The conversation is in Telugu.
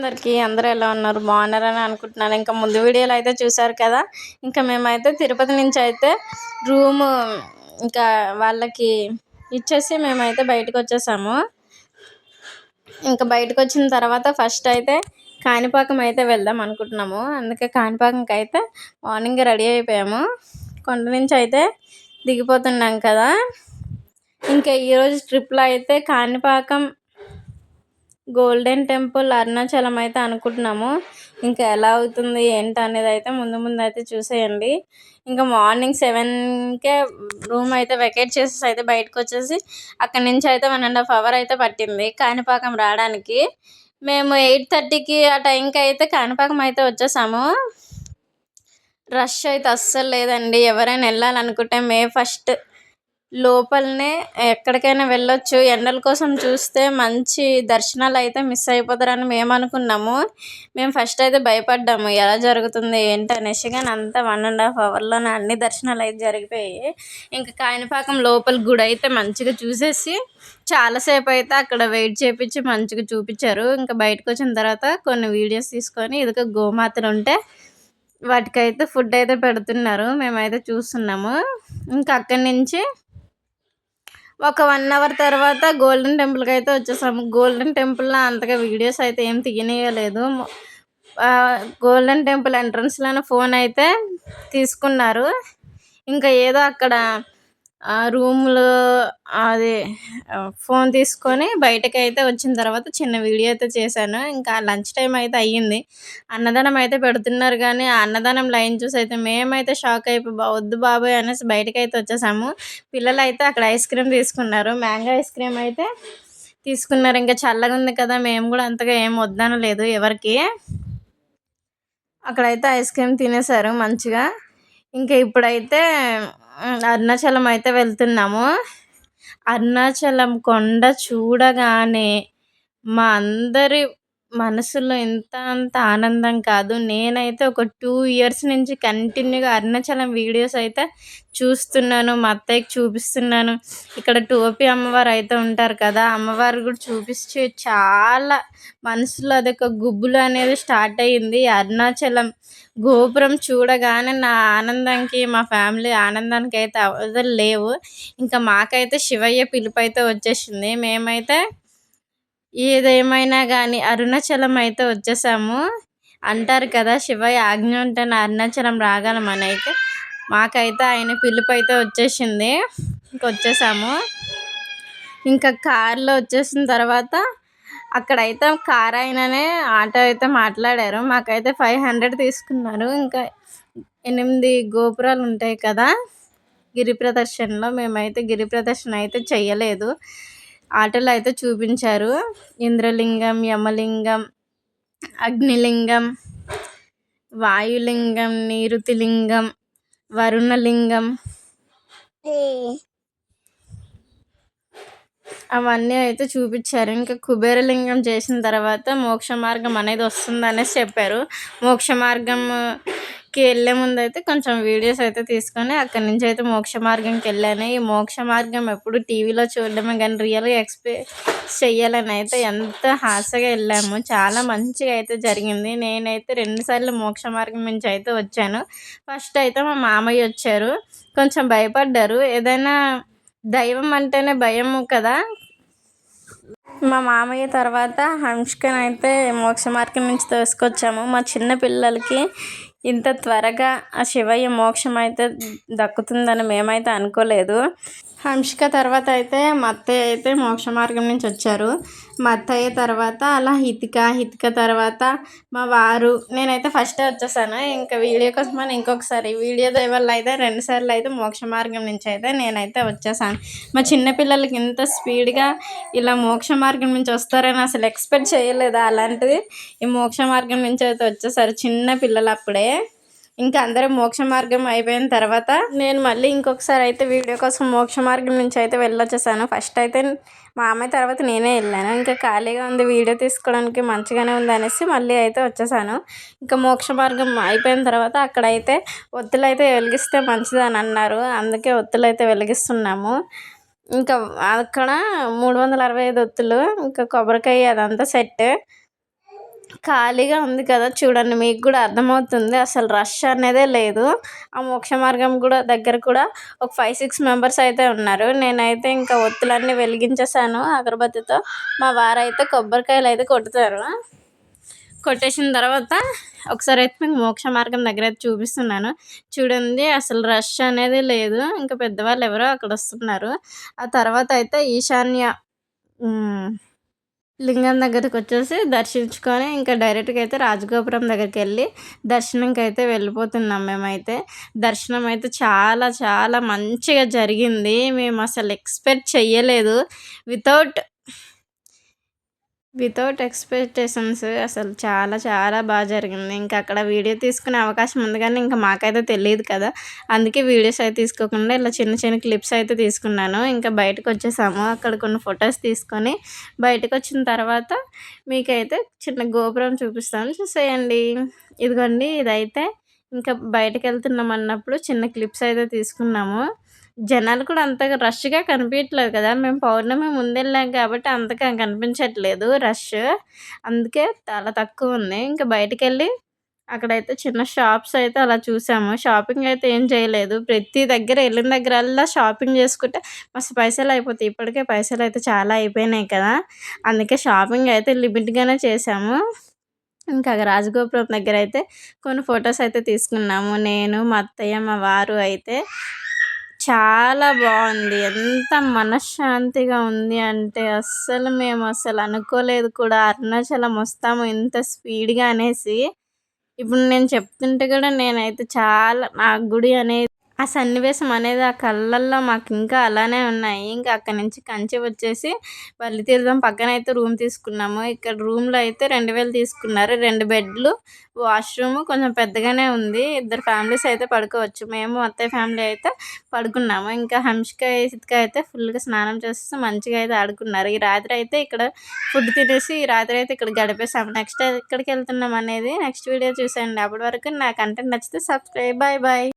అందరికీ అందరూ ఎలా ఉన్నారు? బాగున్నారని అనుకుంటున్నాను. ఇంకా ముందు వీడియోలో అయితే చూసారు కదా. ఇంకా మేమైతే తిరుపతి నుంచి అయితే రూమ్ ఇంకా వాళ్ళకి ఇచ్చేసి మేమైతే బయటకు వచ్చేసాము. ఇంకా బయటకు వచ్చిన తర్వాత ఫస్ట్ అయితే కాణిపాకం అయితే వెళ్దాం అనుకుంటున్నాము. అందుకే కాణిపాకంకి అయితే మార్నింగ్ రెడీ అయిపోయాము. కొండ నుంచి అయితే దిగిపోతున్నాం కదా. ఇంకా ఈరోజు ట్రిప్లో అయితే కాణిపాకం, గోల్డెన్ టెంపుల్, అరుణాచలం అయితే అనుకుంటున్నాము. ఇంకా ఎలా అవుతుంది ఏంటి అనేది అయితే ముందు అయితే చూసేయండి. ఇంకా మార్నింగ్ 7కే రూమ్ అయితే వెకేట్ చేసేసి అయితే బయటకు వచ్చేసి అక్కడి నుంచి అయితే 1.5 అవర్ అయితే పట్టింది కాణిపాకం రావడానికి. మేము 8:30కి ఆ టైంకి అయితే కాణిపాకం అయితే వచ్చేసాము. రష్ అయితే అస్సలు లేదండి. ఎవరైనా వెళ్ళాలనుకుంటే మే 1 లోపలనే ఎక్కడికైనా వెళ్ళొచ్చు. ఎండల కోసం చూస్తే మంచి దర్శనాలు అయితే మిస్ అయిపోతారని మేము అనుకున్నాము. మేము ఫస్ట్ అయితే భయపడ్డాము ఎలా జరుగుతుంది ఏంటి అనేసి. కానీ అంతా 1.5 అవర్లోనే అన్ని దర్శనాలు అయితే జరిగిపోయాయి. ఇంకా కాణిపాకం లోపల గుడి అయితే మంచిగా చూసేసి చాలాసేపు అయితే అక్కడ వెయిట్ చేపించి మంచిగా చూపించారు. ఇంకా బయటకు వచ్చిన తర్వాత కొన్ని వీడియోస్ తీసుకొని ఇదిగో గోమాతలు ఉంటే వాటికైతే ఫుడ్ అయితే పెడుతున్నారు. మేమైతే చూస్తున్నాము. ఇంకా అక్కడి నుంచి ఒక 1 అవర్ తర్వాత గోల్డెన్ టెంపుల్కి అయితే వచ్చేసాము. గోల్డెన్ టెంపుల్లో అంతగా వీడియోస్ అయితే ఏం తీయనీయలేదు. గోల్డెన్ టెంపుల్ ఎంట్రన్స్లోనే ఫోన్ అయితే తీసుకున్నారు. ఇంకా ఏదో అక్కడ రూమ్లో అది ఫోన్ తీసుకొని బయటకు అయితే వచ్చిన తర్వాత చిన్న వీడియో అయితే చేశాను. ఇంకా లంచ్ టైం అయితే అయ్యింది. అన్నదానం అయితే పెడుతున్నారు. కానీ ఆ అన్నదానం లైన్ చూసి అయితే మేమైతే షాక్ అయిపోయి వద్దు బాబోయ్ అనేసి బయటకు అయితే వచ్చేసాము. పిల్లలు అయితే అక్కడ ఐస్ క్రీమ్ తీసుకున్నారు. మ్యాంగో ఐస్ క్రీమ్ అయితే తీసుకున్నారు. ఇంకా చల్లగా ఉంది కదా, మేము కూడా అంతగా ఏం వద్దనలేదు ఎవరికి. అక్కడైతే ఐస్ క్రీమ్ తినేసారు మంచిగా. ఇంకా ఇప్పుడైతే అరుణాచలం అయితే వెళ్తున్నాము. అరుణాచలం కొండ చూడగానే మా అందరి మనసులో అంత ఆనందం కాదు. నేనైతే ఒక 2 ఇయర్స్ నుంచి కంటిన్యూగా అరుణాచలం వీడియోస్ అయితే చూస్తున్నాను. మా అత్తయ్యకి చూపిస్తున్నాను. ఇక్కడ టోపీ అమ్మవారు అయితే ఉంటారు కదా, అమ్మవారు కూడా చూపించి చాలా మనసులో అదొక గుబులు అనేది స్టార్ట్ అయ్యింది. అరుణాచలం గోపురం చూడగానే నా ఆనందానికి మా ఫ్యామిలీ ఆనందానికి అయితే అవధులు లేవు. ఇంకా మాకైతే శివయ్య పిలుపు అయితే వచ్చేసింది. మేమైతే ఏదేమైనా కానీ అరుణాచలం అయితే వచ్చేసాము. అంటారు కదా శివయ్య ఆజ్ఞ ఉంటేనే అరుణాచలం రాగలమని. అయితే మాకైతే ఆయన పిలుపు అయితే వచ్చేసింది. వచ్చేసాము. ఇంకా కార్లో వచ్చేసిన తర్వాత అక్కడైతే కార్ ఆయననే ఆటో అయితే మాట్లాడారు. మాకైతే 500 తీసుకున్నారు. ఇంకా 8 గోపురాలు ఉంటాయి కదా గిరి ప్రదర్శనలో. మేమైతే గిరి ప్రదర్శన అయితే చెయ్యలేదు. ఆటోలో అయితే చూపించారు. ఇంద్రలింగం, యమలింగం, అగ్నిలింగం, వాయులింగం, నీరుతిలింగం, వరుణలింగం అవన్నీ అయితే చూపించారు. ఇంకా కుబేరలింగం చేసిన తర్వాత మోక్ష మార్గం అనేది వస్తుందనేసి చెప్పారు. మోక్ష మార్గంకి వెళ్ళే ముందు అయితే కొంచెం వీడియోస్ అయితే తీసుకొని అక్కడి నుంచి అయితే మోక్ష మార్గంకి వెళ్ళాను. ఈ మోక్ష మార్గం ఎప్పుడు టీవీలో చూడడమే కానీ రియల్గా ఎక్స్పీరియన్స్ చెయ్యాలని అయితే ఎంత హాస్యగా వెళ్ళాము. చాలా మంచిగా అయితే జరిగింది. నేనైతే 2 సార్లు మోక్ష మార్గం నుంచి అయితే వచ్చాను. ఫస్ట్ అయితే మా మామయ్య వచ్చారు. కొంచెం భయపడ్డారు. ఏదైనా దైవం అంటేనే భయము కదా. మా మామయ్య తర్వాత హంసికనైతే మోక్ష మార్గం నుంచి తీసుకొచ్చాము. మా చిన్న పిల్లలకి ఇంత త్వరగా ఆ శివయ్య మోక్షం అయితే దక్కుతుందని మేమైతే అనుకోలేదు. హంసిక తర్వాత అయితే మా అత్తయ్య అయితే మోక్ష మార్గం నుంచి వచ్చారు. మా అత్తయ్య తర్వాత అలా హితిక తర్వాత మా వారు, నేనైతే ఫస్టే వచ్చేసాను. ఇంకా వీడియో కోసమని ఇంకొకసారి వీడియో వల్ల అయితే 2 సార్లు అయితే మోక్ష మార్గం నుంచి అయితే నేనైతే వచ్చేసాను. మా చిన్నపిల్లలకి ఇంత స్పీడ్గా ఇలా మోక్ష మార్గం నుంచి వస్తారని అసలు ఎక్స్పెక్ట్ చేయలేదు. అలాంటిది ఈ మోక్ష మార్గం నుంచి అయితే వచ్చేసారు చిన్న పిల్లలు అప్పుడే. ఇంకా అందరూ మోక్ష మార్గం అయిపోయిన తర్వాత నేను మళ్ళీ ఇంకొకసారి అయితే వీడియో కోసం మోక్ష మార్గం నుంచి అయితే వెళ్ళొచ్చేసాను. ఫస్ట్ అయితే మా అమ్మాయి తర్వాత నేనే వెళ్ళాను. ఇంకా ఖాళీగా ఉంది, వీడియో తీసుకోవడానికి మంచిగానే ఉంది అనేసి మళ్ళీ అయితే వచ్చేసాను. ఇంకా మోక్ష మార్గం అయిపోయిన తర్వాత అక్కడైతే ఒత్తులు అయితే వెలిగిస్తే మంచిదని అన్నారు. అందుకే ఒత్తులు అయితే వెలిగిస్తున్నాము. ఇంకా అక్కడ 365 ఒత్తులు, ఇంకా కొబ్బరికాయ అదంతా సెట్. ఖాళీగా ఉంది కదా చూడండి, మీకు కూడా అర్థమవుతుంది. అసలు రష్ అనేదే లేదు. ఆ మోక్ష మార్గం కూడా దగ్గర కూడా ఒక 5-6 మెంబర్స్ అయితే ఉన్నారు. నేనైతే ఇంకా ఒత్తులన్నీ వెలిగించేసాను అగరబత్తితో. మా వారైతే కొబ్బరికాయలు అయితే కొడతారు. కొట్టేసిన తర్వాత ఒకసారి అయితే మీకు మోక్ష మార్గం దగ్గర అయితే చూపిస్తున్నాను చూడండి. అసలు రష్ అనేది లేదు. ఇంకా పెద్దవాళ్ళు ఎవరో అక్కడ వస్తున్నారు. ఆ తర్వాత అయితే ఈశాన్య లింగం దగ్గరికి వచ్చేసి దర్శించుకొని ఇంకా డైరెక్ట్గా అయితే రాజగోపురం దగ్గరికి వెళ్ళి దర్శనంకి అయితే వెళ్ళిపోతున్నాం. మేమైతే దర్శనం అయితే చాలా చాలా మంచిగా జరిగింది. మేము అసలు ఎక్స్పెక్ట్ చెయ్యలేదు. వితౌట్ ఎక్స్పెక్టేషన్స్ అసలు చాలా చాలా బాగా జరిగింది. ఇంకా అక్కడ వీడియో తీసుకునే అవకాశం ఉంది కానీ ఇంకా మాకైతే తెలియదు కదా, అందుకే వీడియోస్ అయితే తీసుకోకుండా ఇలా చిన్న చిన్న క్లిప్స్ అయితే తీసుకున్నాను. ఇంకా బయటకు వచ్చేసాము. అక్కడ కొన్ని ఫొటోస్ తీసుకొని బయటకు వచ్చిన తర్వాత మీకైతే చిన్న గోపురం చూపిస్తాను, చూసేయండి. ఇదిగోండి, ఇదైతే ఇంకా బయటకు వెళ్తున్నాం అన్నప్పుడు చిన్న క్లిప్స్ అయితే తీసుకున్నాము. జనాలు కూడా అంతగా రష్గా కనిపించట్లేదు కదా, మేము పౌర్ణమి ముందెళ్ళాం కాబట్టి అంతగా కనిపించట్లేదు రష్, అందుకే చాలా తక్కువ ఉంది. ఇంకా బయటకెళ్ళి అక్కడైతే చిన్న షాప్స్ అయితే అలా చూసాము. షాపింగ్ అయితే ఏం చేయలేదు. ప్రతి దగ్గర వెళ్ళిన దగ్గరల్లా షాపింగ్ చేసుకుంటే మస్తు పైసలు అయిపోతాయి. ఇప్పటికే పైసలు అయితే చాలా అయిపోయినాయి కదా, అందుకే షాపింగ్ అయితే లిమిట్గానే చేసాము. ఇంకా రాజగోపురం దగ్గర అయితే కొన్ని ఫొటోస్ అయితే తీసుకున్నాము. నేను, మా అత్తయ్య, మా వారు అయితే చాలా బాగుంది. ఎంత మనశ్శాంతిగా ఉంది అంటే మేము అస్సలు అనుకోలేదు కూడా అరుణాచలం వస్తాము ఇంత స్పీడ్గా అనేసి. ఇప్పుడు నేను చెప్తుంటే కూడా నేనైతే చాలా ఆ గుడి అనేది, ఆ సన్నివేశం అనేది ఆ కళ్ళల్లో మాకు ఇంకా అలానే ఉన్నాయి. ఇంకా అక్కడి నుంచి కంచి వచ్చేసి వల్లితీర్థం పక్కన అయితే రూమ్ తీసుకున్నాము. ఇక్కడ రూమ్లో అయితే 2000 తీసుకున్నారు. 2 బెడ్లు, వాష్రూమ్ కొంచెం పెద్దగానే ఉంది. 2 ఫ్యామిలీస్ అయితే పడుకోవచ్చు. మేము అత్తయ్య ఫ్యామిలీ అయితే పడుకున్నాము. ఇంకా హంసిక ఇసుక అయితే ఫుల్గా స్నానం చేస్తూ మంచిగా అయితే ఆడుకున్నారు. ఈ రాత్రి అయితే ఇక్కడ ఫుడ్ తినేసి ఈ రాత్రి అయితే ఇక్కడ గడిపేసాము. నెక్స్ట్ ఎక్కడికి వెళ్తున్నాం అనేది నెక్స్ట్ వీడియో చూసేయండి. అప్పటి వరకు నా కంటెంట్ నచ్చితే సబ్స్క్రైబ్. Bye bye.